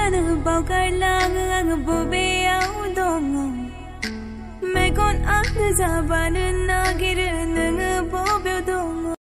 जानो बावगारलाङो आङो बबेयाव दङ मेगन आंनो जाबानो नागिरो नोङो बबेयाव दङ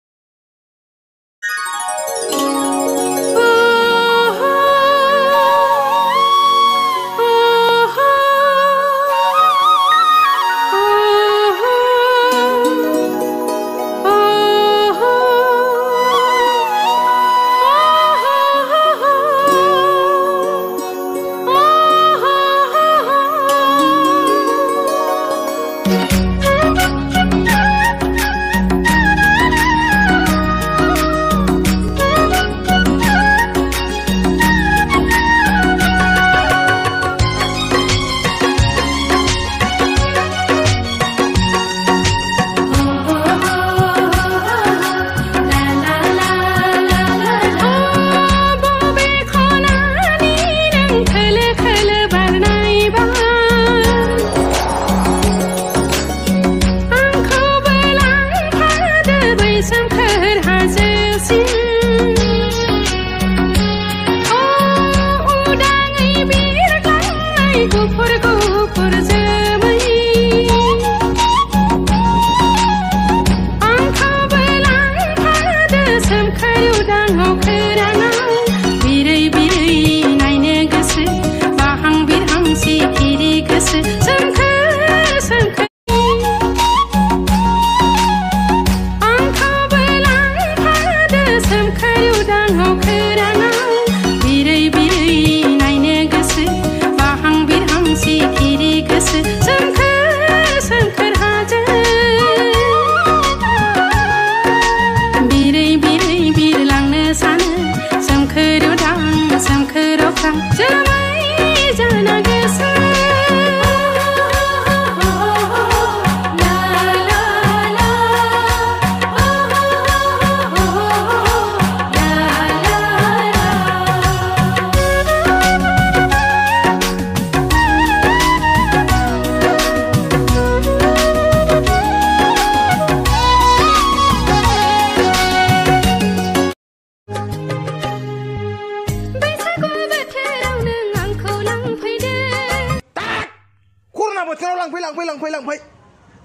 लांफै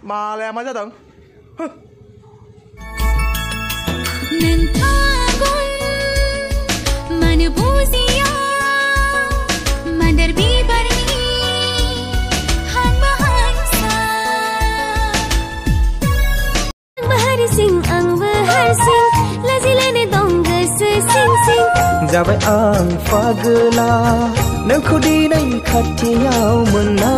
मालाया मा जादों मानो बुजिया मादर बिबारनि हांसा हारसिं आंबो हारसिं लाजिलायनो दं गोसो सिं सिं जाबाय आं पागला नोंखौ दिनै खाथियाव मोनना